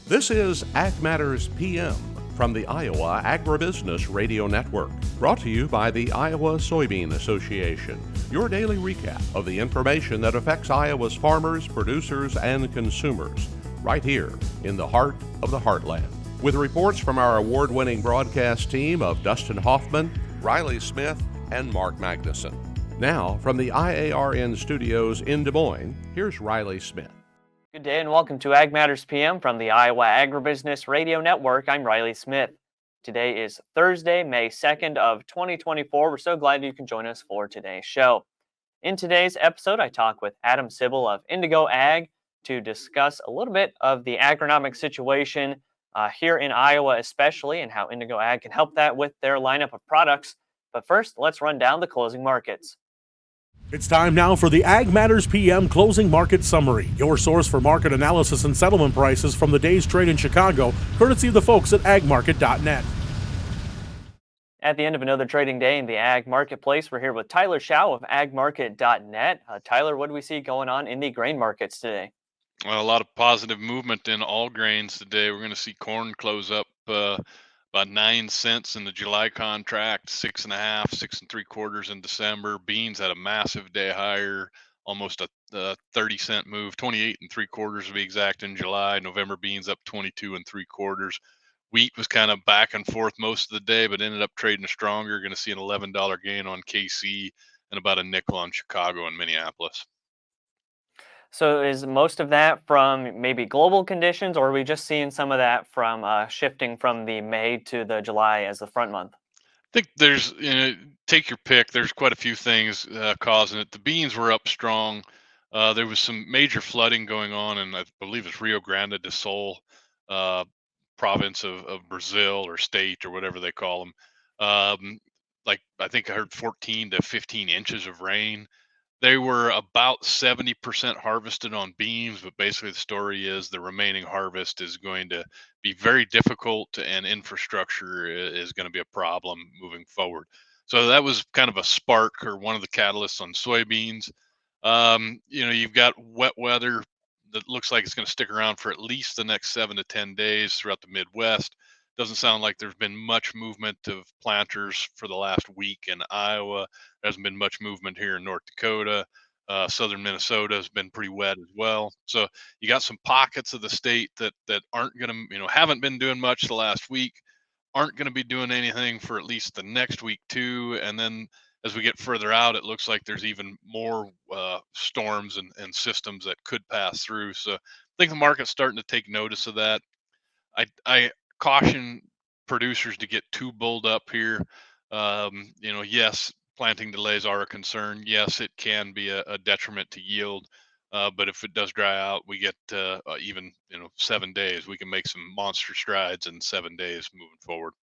This is Ag Matters PM from the Iowa Agribusiness Radio Network, brought to you by the Iowa Soybean Association. Your daily recap of the information that affects Iowa's farmers, producers, and consumers, right here in the heart of the heartland. With reports from our award-winning broadcast team of Dustin Hoffman, Riley Smith, and Mark Magnuson. Now, from the IARN studios in Des Moines, here's Riley Smith. Good day and welcome to Ag Matters PM from the Iowa Agribusiness Radio Network. I'm Riley Smith. Today is Thursday, May 2nd of 2024. We're so glad you can join us for today's show. In today's episode, I talk with Adam Sibbel of Indigo Ag to discuss a little bit of the agronomic situation here in Iowa especially, and how Indigo Ag can help that with their lineup of products. But first, let's run down the closing markets. It's time now for the Ag Matters PM Closing Market Summary, your source for market analysis and settlement prices from the day's trade in Chicago, courtesy of the folks at agmarket.net. At the end of another trading day in the ag marketplace, we're here with Tyler Schau of agmarket.net. Tyler, what do we see going on in the grain markets today? Well, a lot of positive movement in all grains today. We're going to see corn close up about 9 cents in the July contract, 6.5, 6 3/4 in December. Beans had a massive day higher, almost a 30-cent move, 28 3/4 to be exact in July. November beans up 22 3/4. Wheat was kind of back and forth most of the day, but ended up trading stronger. Going to see an $11 gain on KC and about a nickel on Chicago and Minneapolis. So is most of that from maybe global conditions, or are we just seeing some of that from shifting from the May to the July as the front month? I think there's, take your pick. There's quite a few things causing it. The beans were up strong. There was some major flooding going on in, I believe it's Rio Grande do Sul, province of Brazil or state or whatever they call them. Like I think I heard 14 to 15 inches of rain. They were about 70% harvested on beans, but basically the story is the remaining harvest is going to be very difficult and infrastructure is going to be a problem moving forward. So that was kind of a spark or one of the catalysts on soybeans. You've got wet weather that looks like it's going to stick around for at least the next 7 to 10 days throughout the Midwest. Doesn't sound like there's been much movement of planters for the last week in Iowa. There hasn't been much movement here in North Dakota. Southern Minnesota has been pretty wet as well. So you got some pockets of the state that aren't going to, haven't been doing much the last week, aren't going to be doing anything for at least the next week too. And then as we get further out, it looks like there's even more storms and systems that could pass through. So I think the market's starting to take notice of that. I caution producers to get too bulled up here. Yes, planting delays are a concern. Yes, it can be a detriment to yield. But if it does dry out, we get even 7 days. We can make some monster strides in 7 days moving forward.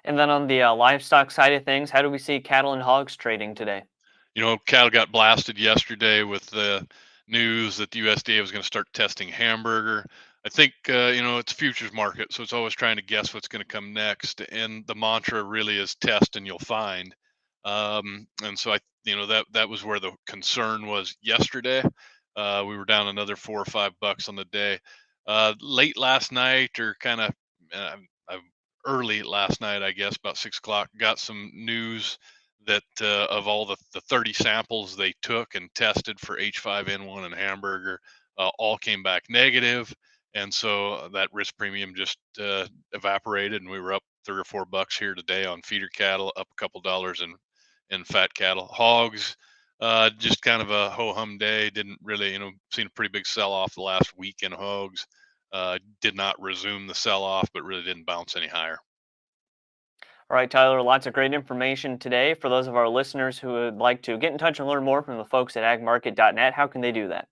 And then on the livestock side of things, how do we see cattle and hogs trading today? Cattle got blasted yesterday with the news that the USDA was going to start testing hamburger. I think, it's a futures market, so it's always trying to guess what's going to come next. And the mantra really is test and you'll find. And so that was where the concern was yesterday. We were down another $4 or $5 on the day. Late last night or kind of early last night, I guess, about 6 o'clock, got some news that of all the 30 samples they took and tested for H5N1 and hamburger, all came back negative. And so that risk premium just evaporated, and we were up $3 or $4 here today on feeder cattle, up a couple dollars in fat cattle. Hogs, just kind of a ho-hum day. Didn't really, seen a pretty big sell-off the last week in hogs. Did not resume the sell-off, but really didn't bounce any higher. All right, Tyler, lots of great information today. For those of our listeners who would like to get in touch and learn more from the folks at agmarket.net, how can they do that?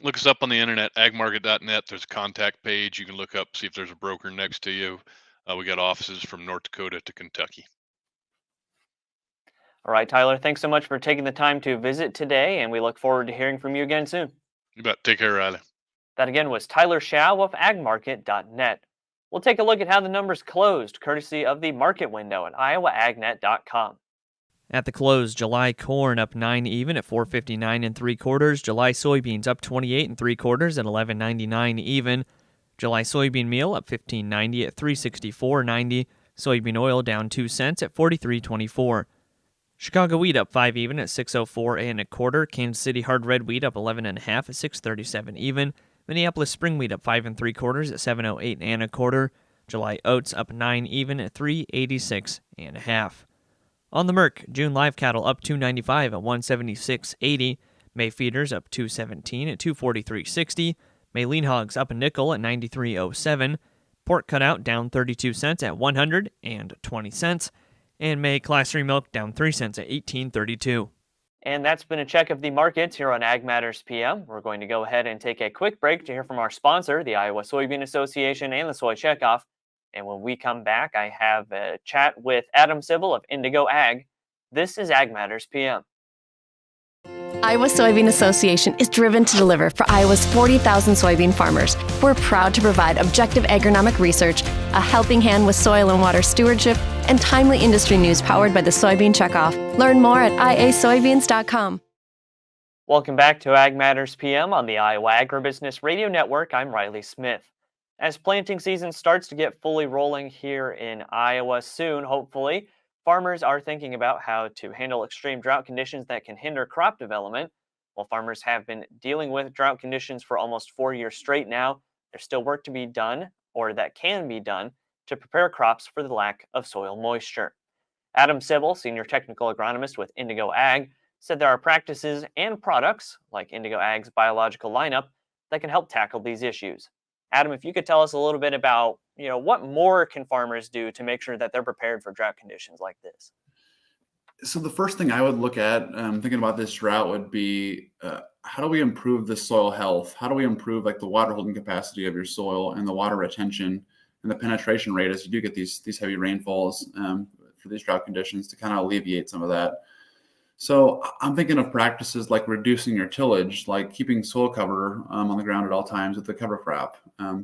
Look us up on the internet, agmarket.net. There's a contact page. You can look up, see if there's a broker next to you. We got offices from North Dakota to Kentucky. All right, Tyler, thanks so much for taking the time to visit today, and we look forward to hearing from you again soon. You bet. Take care, Riley. That again was Tyler Schau of agmarket.net. We'll take a look at how the numbers closed, courtesy of the market window at iowaagnet.com. At the close, July corn up 9 even at 4.59 3/4. July soybeans up 28 3/4 at 11.99 even. July soybean meal up $15.90 at $364.90. Soybean oil down 2 cents at $43.24. Chicago wheat up 5 even at $604 and a quarter. Kansas City hard red wheat up 11.5 at $637 even. Minneapolis spring wheat up 5 3/4 at $708 and a quarter. July oats up 9 even at $386 and a half. On the Merc, June live cattle up $295 at $176.80. May feeders up $217 at $243.60. May lean hogs up a nickel at $93.07. Pork cutout down 32 cents at $120. And May Class 3 milk down 3 cents at $18.32. And that's been a check of the markets here on Ag Matters PM. We're going to go ahead and take a quick break to hear from our sponsor, the Iowa Soybean Association and the Soy Checkoff. And when we come back, I have a chat with Adam Sibbel of Indigo Ag. This is Ag Matters PM. Iowa Soybean Association is driven to deliver for Iowa's 40,000 soybean farmers. We're proud to provide objective agronomic research, a helping hand with soil and water stewardship, and timely industry news powered by the Soybean Checkoff. Learn more at iasoybeans.com. Welcome back to Ag Matters PM on the Iowa Agribusiness Radio Network. I'm Riley Smith. As planting season starts to get fully rolling here in Iowa soon, hopefully, farmers are thinking about how to handle extreme drought conditions that can hinder crop development. While farmers have been dealing with drought conditions for almost 4 years straight now, there's still work to be done, or that can be done, to prepare crops for the lack of soil moisture. Adam Sibbel, Senior Technical Agronomist with Indigo Ag, said there are practices and products, like Indigo Ag's biological lineup, that can help tackle these issues. Adam, if you could tell us a little bit about, what more can farmers do to make sure that they're prepared for drought conditions like this? So the first thing I would look at thinking about this drought would be how do we improve the soil health? How do we improve the water holding capacity of your soil and the water retention and the penetration rate as you do get these heavy rainfalls for these drought conditions to kind of alleviate some of that. So I'm thinking of practices like reducing your tillage, like keeping soil cover on the ground at all times with the cover crop.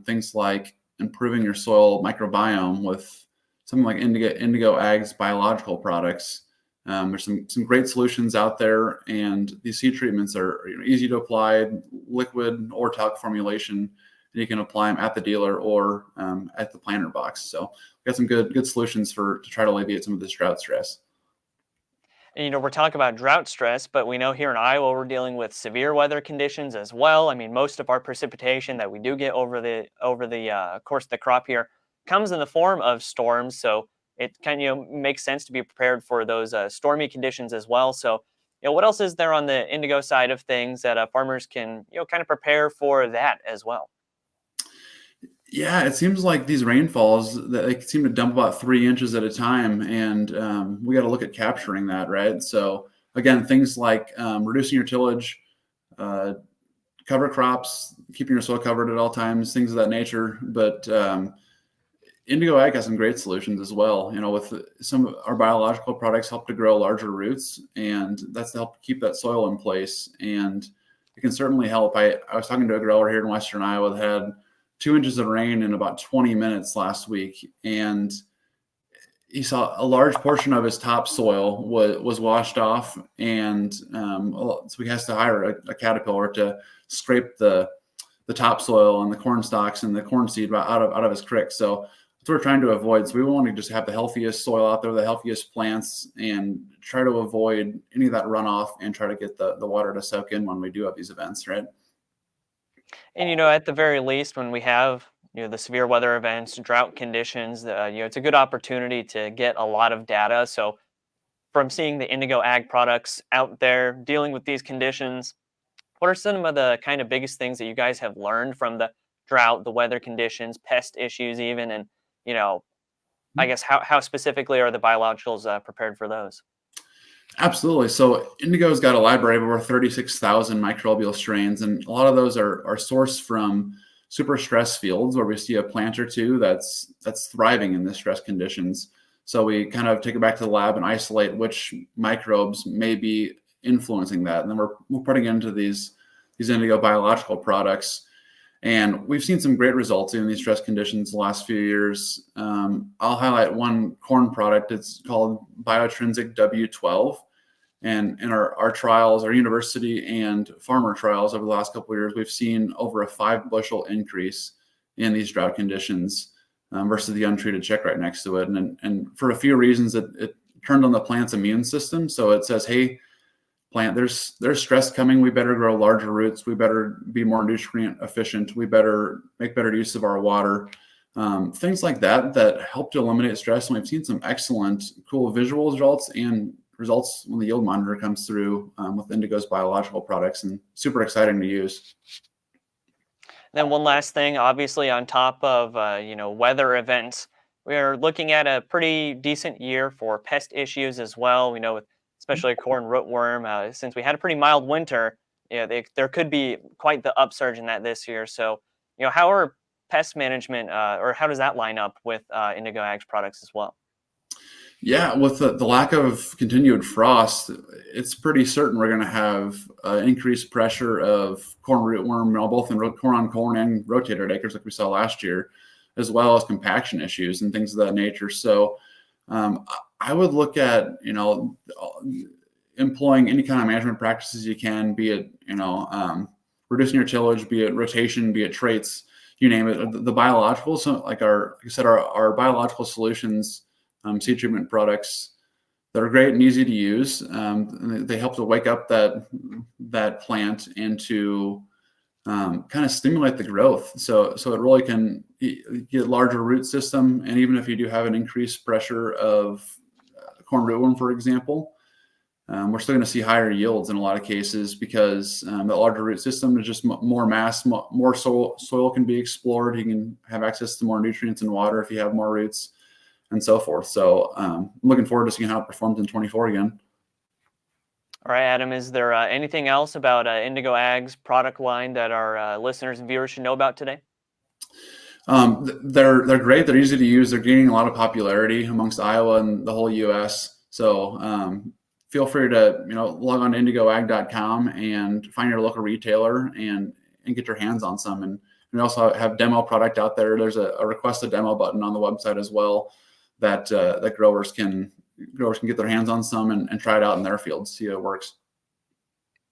Things like improving your soil microbiome with something like Indigo Ag's biological products. There's some great solutions out there, and these seed treatments are easy to apply, liquid or talc formulation, and you can apply them at the dealer or at the planter box. So we've got some good solutions to try to alleviate some of this drought stress. And, we're talking about drought stress, but we know here in Iowa we're dealing with severe weather conditions as well. I mean, most of our precipitation that we do get over the course of the crop here comes in the form of storms. So it kind of makes sense to be prepared for those stormy conditions as well. So, what else is there on the Indigo side of things that farmers can kind of prepare for that as well? Yeah, it seems like these rainfalls that they seem to dump about 3 inches at a time, and we got to look at capturing that, right? So again, things like reducing your tillage, cover crops, keeping your soil covered at all times, things of that nature. But Indigo Ag has some great solutions as well. With some of our biological products help to grow larger roots, and that's to help keep that soil in place. And it can certainly help. I was talking to a grower here in Western Iowa that had 2 inches of rain in about 20 minutes last week, and he saw a large portion of his topsoil was washed off, and so he has to hire a caterpillar to scrape the topsoil and the corn stalks and the corn seed out of his crick. So that's what we're trying to avoid. So we want to just have the healthiest soil out there, the healthiest plants, and try to avoid any of that runoff and try to get the water to soak in when we do have these events, right? And, at the very least, when we have, the severe weather events, drought conditions, it's a good opportunity to get a lot of data. So from seeing the Indigo Ag products out there dealing with these conditions, what are some of the kind of biggest things that you guys have learned from the drought, the weather conditions, pest issues even, and, I guess how specifically are the biologicals prepared for those? Absolutely. So Indigo's got a library of over 36,000 microbial strains, and a lot of those are sourced from super stress fields where we see a plant or two that's thriving in the stress conditions. So we kind of take it back to the lab and isolate which microbes may be influencing that, and then we're putting it into these Indigo biological products. And we've seen some great results in these stress conditions the last few years. I'll highlight one corn product. It's called Biotrinsic W12. And in our trials, our university and farmer trials over the last couple of years, we've seen over a 5 bushel increase in these drought conditions versus the untreated chick right next to it. And for a few reasons, it turned on the plant's immune system. So it says, hey, plant, there's stress coming. We better grow larger roots. We better be more nutrient efficient. We better make better use of our water. Things like that help to eliminate stress. And we've seen some excellent, cool visual results and results when the yield monitor comes through with Indigo's biological products, and super exciting to use. Then one last thing, obviously on top of weather events, we are looking at a pretty decent year for pest issues as well. We know with especially corn rootworm, since we had a pretty mild winter, there could be quite the upsurge in that this year. So, how are pest management or how does that line up with Indigo Ag's products as well? Yeah, with the lack of continued frost, it's pretty certain we're going to have increased pressure of corn rootworm, both in corn on corn and rotated acres like we saw last year, as well as compaction issues and things of that nature. So I would look at, employing any kind of management practices you can, be it, reducing your tillage, be it rotation, be it traits, you name it. The biologicals, like our biological solutions, seed treatment products that are great and easy to use. They help to wake up that plant and to kind of stimulate the growth. So it really can get larger root system. And even if you do have an increased pressure of corn rootworm, for example, we're still going to see higher yields in a lot of cases because the larger root system is just more mass, more soil can be explored. You can have access to more nutrients and water if you have more roots, and so forth. So I'm looking forward to seeing how it performs in 24 again. All right, Adam, is there anything else about Indigo Ag's product line that our listeners and viewers should know about today? They're great. They're easy to use. They're gaining a lot of popularity amongst Iowa and the whole U.S. So feel free to log on to indigoag.com and find your local retailer and get your hands on some. And we also have demo product out there. There's a request a demo button on the website as well that growers can get their hands on some and try it out in their fields, see how it works.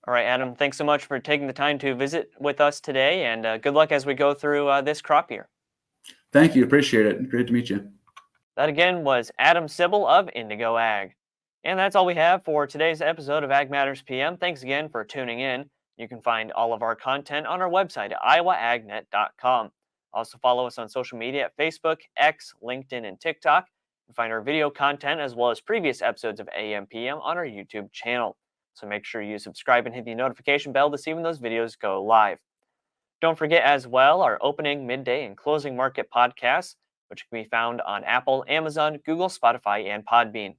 All right, Adam, thanks so much for taking the time to visit with us today, and good luck as we go through this crop year. Thank you. Appreciate it. Great to meet you. That again was Adam Sibbel of Indigo Ag. And that's all we have for today's episode of Ag Matters PM. Thanks again for tuning in. You can find all of our content on our website at iowaagnet.com. Also follow us on social media at Facebook, X, LinkedIn, and TikTok. You can find our video content as well as previous episodes of AM PM on our YouTube channel. So make sure you subscribe and hit the notification bell to see when those videos go live. Don't forget as well our opening, midday, and closing market podcasts, which can be found on Apple, Amazon, Google, Spotify, and Podbean.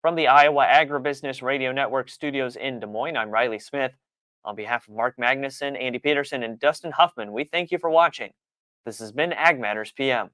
From the Iowa Agribusiness Radio Network studios in Des Moines, I'm Riley Smith. On behalf of Mark Magnuson, Andy Peterson, and Dustin Huffman, we thank you for watching. This has been Ag Matters PM.